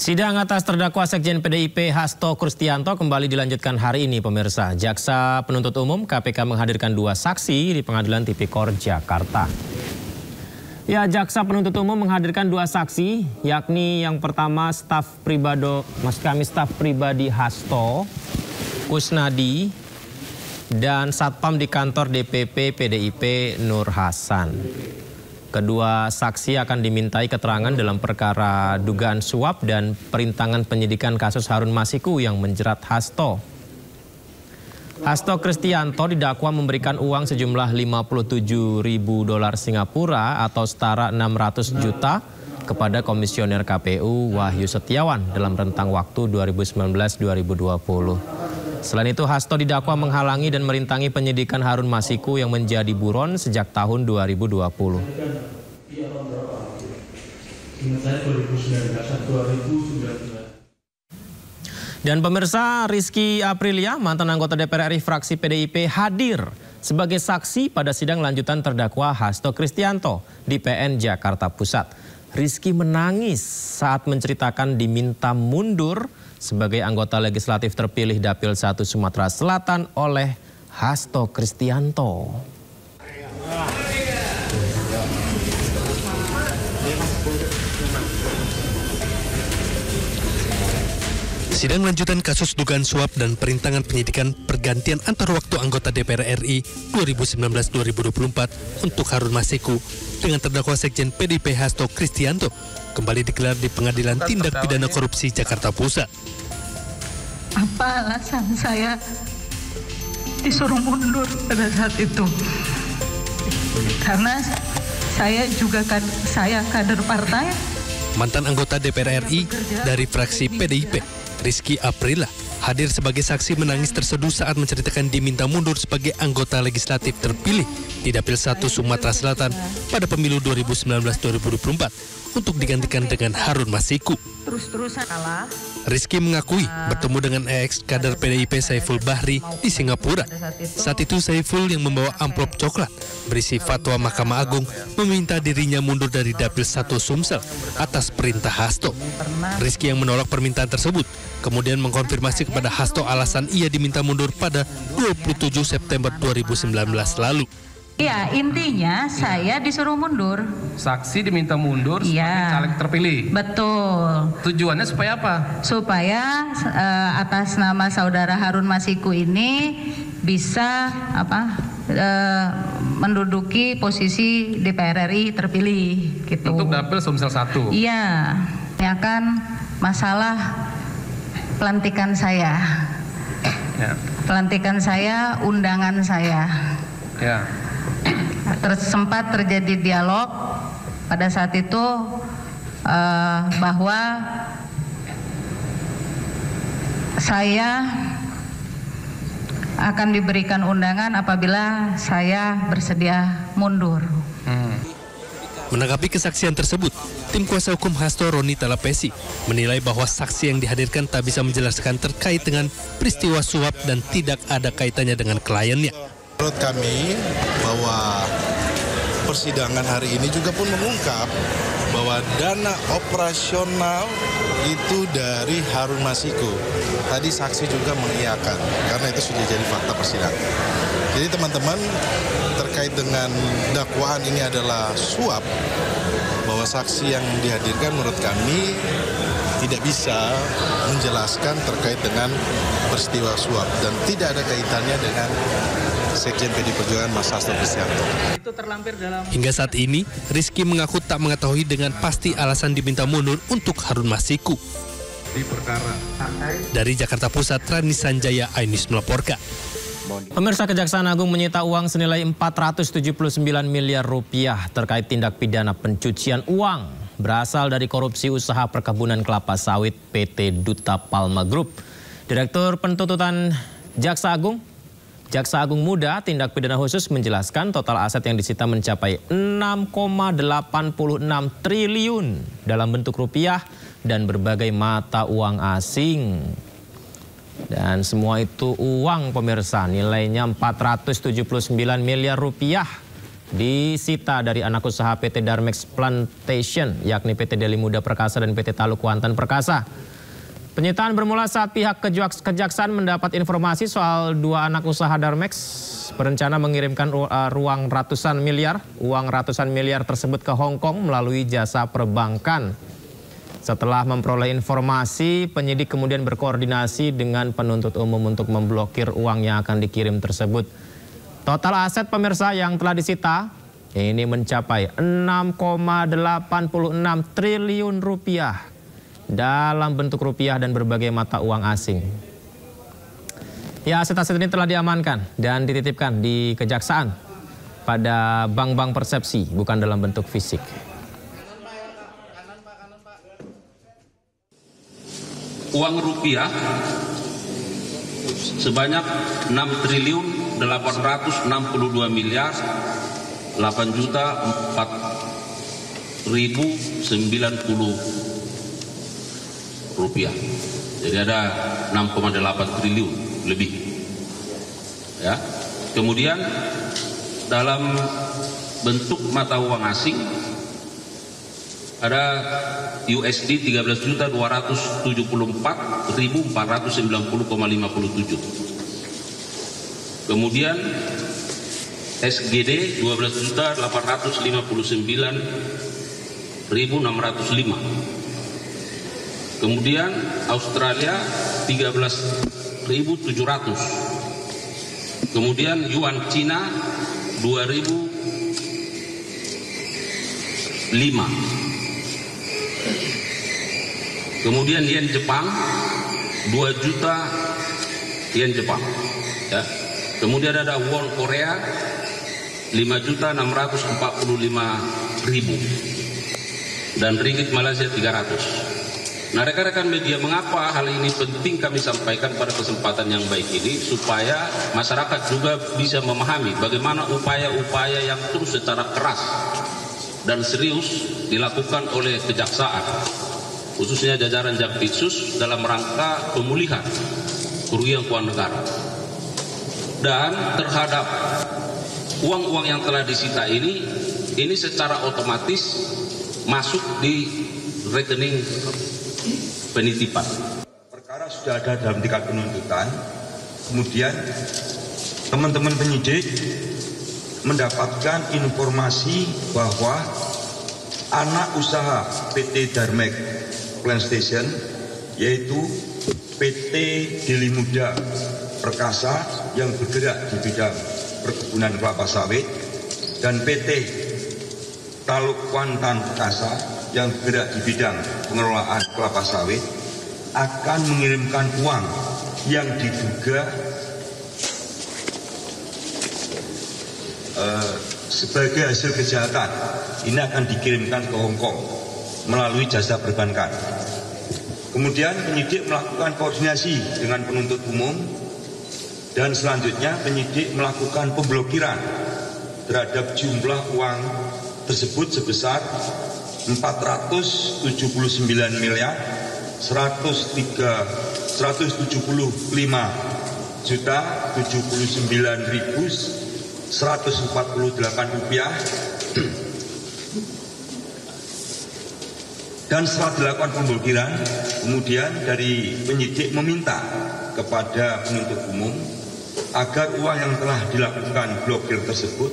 Sidang atas terdakwa Sekjen PDIP Hasto Kristianto kembali dilanjutkan hari ini, pemirsa. Jaksa penuntut umum KPK menghadirkan 2 saksi di Pengadilan Tipikor Jakarta. Ya, jaksa penuntut umum menghadirkan 2 saksi, yakni yang pertama staf pribadi Hasto, Kusnadi, dan satpam di kantor DPP PDIP Nur Hasan. Kedua saksi akan dimintai keterangan dalam perkara dugaan suap dan perintangan penyidikan kasus Harun Masiku yang menjerat Hasto. Hasto Kristianto didakwa memberikan uang sejumlah 57.000 dolar Singapura atau setara 600 juta kepada komisioner KPU Wahyu Setiawan dalam rentang waktu 2019-2020. Selain itu, Hasto didakwa menghalangi dan merintangi penyidikan Harun Masiku yang menjadi buron sejak tahun 2020. Dan pemirsa, Rizky Aprilia, mantan anggota DPR RI fraksi PDIP, hadir sebagai saksi pada sidang lanjutan terdakwa Hasto Kristianto di PN Jakarta Pusat. Rizky menangis saat menceritakan diminta mundur sebagai anggota legislatif terpilih Dapil 1 Sumatera Selatan oleh Hasto Kristianto. Sidang lanjutan kasus dugaan suap dan perintangan penyidikan pergantian antar waktu anggota DPR RI 2019-2024 untuk Harun Masiku dengan terdakwa Sekjen PDIP Hasto Kristianto kembali digelar di Pengadilan Tindak Pidana Korupsi Jakarta Pusat. Apa alasan saya disuruh mundur pada saat itu? Karena saya juga kader partai. Mantan anggota DPR RI dari fraksi PDIP, Rizky Aprilia, hadir sebagai saksi menangis terseduh saat menceritakan diminta mundur sebagai anggota legislatif terpilih di Dapil 1 Sumatera Selatan pada pemilu 2019-2024 untuk digantikan dengan Harun Masiku. Terus-terusan kalah. Rizky mengakui bertemu dengan ex kader PDIP Saiful Bahri di Singapura. Saat itu Saiful yang membawa amplop coklat berisi fatwa Mahkamah Agung meminta dirinya mundur dari Dapil 1 Sumsel atas perintah Hasto. Rizky yang menolak permintaan tersebut kemudian mengkonfirmasi kepada Hasto alasan ia diminta mundur pada 27 September 2019 lalu. Ya, intinya saya disuruh mundur. Saksi diminta mundur sebagai caleg terpilih. Betul. Tujuannya supaya apa? Supaya atas nama saudara Harun Masiku ini bisa menduduki posisi DPR RI terpilih gitu. Untuk Dapil Sumsel 1. Iya. Tanyakan masalah pelantikan saya. Ya. Pelantikan saya, undangan saya. Ya. Sempat terjadi dialog pada saat itu bahwa saya akan diberikan undangan apabila saya bersedia mundur. Menanggapi kesaksian tersebut, tim kuasa hukum Hasto Roni Talapesi menilai bahwa saksi yang dihadirkan tak bisa menjelaskan terkait dengan peristiwa suap dan tidak ada kaitannya dengan kliennya. Menurut kami bahwa persidangan hari ini juga pun mengungkap bahwa dana operasional itu dari Harun Masiku. Tadi saksi juga mengiyakan karena itu sudah jadi fakta persidangan. Jadi teman-teman terkait dengan dakwaan ini adalah suap, bahwa saksi yang dihadirkan menurut kami tidak bisa menjelaskan terkait dengan peristiwa suap dan tidak ada kaitannya dengan Sekjen PDI Perjuangan Mas Hasto Kristianto. Hingga saat ini, Rizky mengaku tak mengetahui dengan pasti alasan diminta mundur untuk Harun Masiku. Dari Jakarta Pusat, Rani Sanjaya, Ainis melaporkan. Pemirsa, Kejaksaan Agung menyita uang senilai 479 miliar rupiah terkait tindak pidana pencucian uang berasal dari korupsi usaha perkebunan kelapa sawit PT Duta Palma Group. Direktur Penuntutan Jaksa Agung Muda Tindak Pidana Khusus menjelaskan total aset yang disita mencapai 6,86 triliun dalam bentuk rupiah dan berbagai mata uang asing. Dan semua itu uang, pemirsa, nilainya 479 miliar rupiah disita dari anak usaha PT Darmex Plantation, yakni PT Deli Muda Perkasa dan PT Taluk Kuantan Perkasa. Penyitaan bermula saat pihak kejaksaan mendapat informasi soal dua anak usaha Darmex berencana mengirimkan uang ratusan miliar tersebut ke Hong Kong melalui jasa perbankan. Setelah memperoleh informasi, penyidik kemudian berkoordinasi dengan penuntut umum untuk memblokir uang yang akan dikirim tersebut. Total aset pemirsa yang telah disita ini mencapai 6,86 triliun rupiah dalam bentuk rupiah dan berbagai mata uang asing. Ya, aset-aset ini telah diamankan dan dititipkan di kejaksaan pada bank-bank persepsi, bukan dalam bentuk fisik. Uang rupiah sebanyak 6 triliun 862 miliar 8 juta 4.090 rupiah. Jadi ada 6,8 triliun lebih. Ya. Kemudian dalam bentuk mata uang asing ada USD 13.274.490,57. Kemudian SGD 12.859.605. Kemudian Australia 13.700. Kemudian Yuan Cina 2.005. Kemudian Yen Jepang 2 juta Yen Jepang. Ya. Kemudian ada Won Korea 5.645.000 dan ringgit Malaysia 300. Nah, rekan-rekan media, mengapa hal ini penting kami sampaikan pada kesempatan yang baik ini, supaya masyarakat juga bisa memahami bagaimana upaya-upaya yang terus secara keras dan serius dilakukan oleh kejaksaan, khususnya jajaran Jampitsus dalam rangka pemulihan kerugian keuangan negara. Dan terhadap uang-uang yang telah disita ini secara otomatis masuk di rekening penitipan. Perkara sudah ada dalam tingkat penuntutan, kemudian teman-teman penyidik mendapatkan informasi bahwa anak usaha PT Darmex Plantation, yaitu PT Deli Muda Perkasa yang bergerak di bidang perkebunan kelapa sawit dan PT Taluk Kuantan Perkasa yang bergerak di bidang pengelolaan kelapa sawit akan mengirimkan uang yang diduga sebagai hasil kejahatan. Ini akan dikirimkan ke Hong Kong melalui jasa perbankan. Kemudian penyidik melakukan koordinasi dengan penuntut umum dan selanjutnya penyidik melakukan pemblokiran terhadap jumlah uang tersebut sebesar 479 miliar 175 juta 79.148 rupiah. Dan setelah dilakukan pemblokiran, kemudian dari penyidik meminta kepada penuntut umum agar uang yang telah dilakukan blokir tersebut